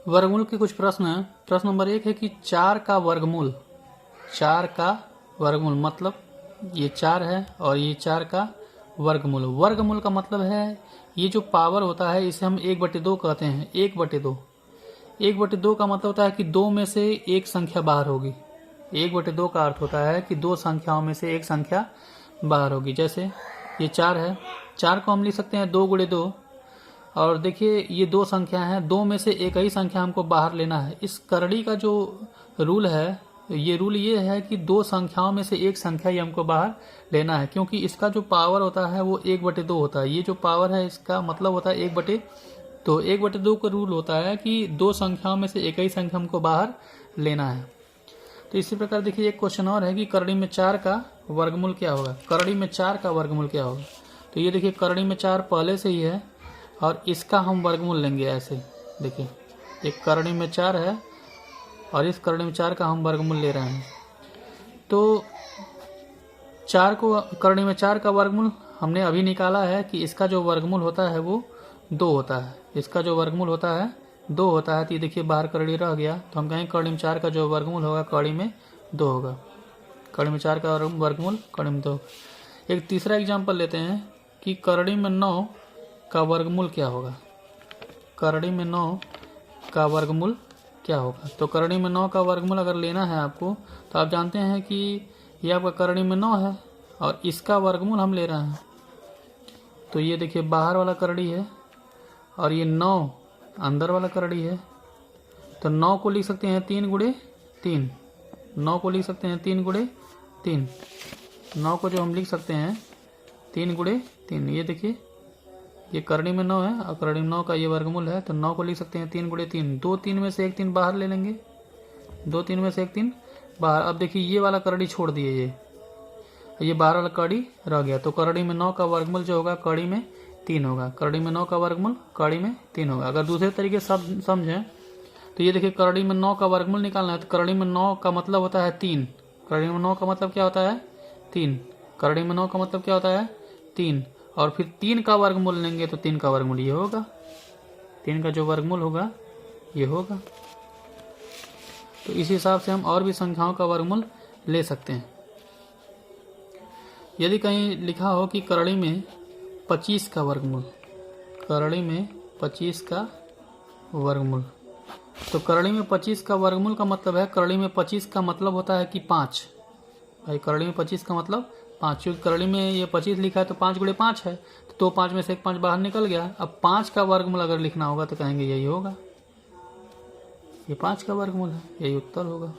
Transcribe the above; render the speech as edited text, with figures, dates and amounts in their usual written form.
वर्गमूल के कुछ प्रश्न हैं। प्रश्न नंबर 1 है कि 4 का वर्गमूल, 4 का वर्गमूल मतलब ये 4 है और ये 4 का वर्गमूल। वर्गमूल का मतलब है ये जो पावर होता है इसे हम 1/2 कहते हैं। 1/2 1/2 का मतलब होता है कि 2 में से एक संख्या बाहर होगी। 1/2 का अर्थ होता है कि 2 संख्याओं में से एक संख्या बाहर होगी। जैसे ये 4 है, 4 को हम लिख सकते हैं 2 × 2। और देखिए ये 2 संख्या हैं, 2 में से एक ही संख्या हमको बाहर लेना है। इस करड़ी का जो रूल है, ये रूल ये है कि 2 संख्याओं में से एक संख्या ही हमको बाहर लेना है, क्योंकि इसका जो पावर होता है वो 1/2 होता है। ये जो पावर है इसका मतलब होता है 1/2। 1/2 का रूल होता है कि 2 संख्याओं में से एक ही संख्या हमको बाहर लेना है। तो इसी प्रकार देखिए एक क्वेश्चन और है कि करड़ी में 4 का वर्गमूल क्या होगा। करड़ी में 4 का वर्गमूल क्या होगा। तो ये देखिए करड़ी में 4 पहले से ही है और इसका हम वर्गमूल लेंगे। ऐसे देखिए एक करड़ी में 4 है और इस करड़ी में 4 का हम वर्गमूल ले रहे हैं। तो 4 को करड़ी में 4 का वर्गमूल हमने अभी निकाला है कि इसका जो वर्गमूल होता है वो 2 होता है। इसका जो वर्गमूल होता है 2 होता है। तो ये देखिए बाहर करड़ी रह गया, तो हम कहेंगे करड़ी में 4 का जो वर्गमूल होगा करड़ी में 2 होगा। करड़ी में 4 का वर्गमूल करड़ी में 2। एक तीसरा एग्जाम्पल लेते हैं कि करड़ी में 9 का वर्गमूल क्या होगा। करड़ी में 9 का वर्गमूल क्या होगा। तो करड़ी में 9 का वर्गमूल अगर लेना है आपको, तो आप जानते हैं कि ये आपका करड़ी में 9 है और इसका वर्गमूल हम ले रहे हैं। तो ये देखिए बाहर वाला करड़ी है और ये 9 अंदर वाला करड़ी है। तो 9 को लिख सकते हैं 3 × 3। 9 को लिख सकते हैं 3 × 3। 9 को जो हम लिख सकते हैं 3 × 3। ये देखिए ये करड़ी में 9 है और करड़ी में 9 का ये वर्गमूल है। तो 9 को लिख सकते हैं 3 × 3। 2 3 में से एक 3 बाहर ले लेंगे। 2 3 में से एक 3 बाहर। अब देखिए ये वाला करड़ी छोड़ दिए, ये बाहर वाला करड़ी रह गया। तो करड़ी में 9 का वर्गमूल जो होगा करड़ी में 3 होगा। करड़ी में 9 का वर्गमूल करड़ी में 3 होगा। अगर दूसरे तरीके से समझें तो ये देखिए करड़ी में 9 का वर्गमूल निकालना है। तो करड़ी में 9 का मतलब होता है 3। करड़ी में 9 का मतलब क्या होता है 3। करड़ी में 9 का मतलब क्या होता है 3। और फिर 3 का वर्गमूल लेंगे तो 3 का वर्गमूल ये होगा। 3 का जो वर्गमूल होगा ये होगा। तो इस हिसाब से हम और भी संख्याओं का वर्गमूल ले सकते हैं। यदि कहीं लिखा हो कि करड़ी में 25 का वर्गमूल, करड़ी में 25 का वर्गमूल, तो करड़ी में 25 का वर्गमूल का मतलब है, करड़ी में 25 का मतलब होता है कि 5। भाई करड़ी में 25 का मतलब 5, क्योंकि करड़ी में ये 25 लिखा है तो 5 × 5 है। तो 5 में से एक 5 बाहर निकल गया। अब 5 का वर्गमूल अगर लिखना होगा तो कहेंगे यही होगा, ये 5 का वर्गमूल है, यही उत्तर होगा।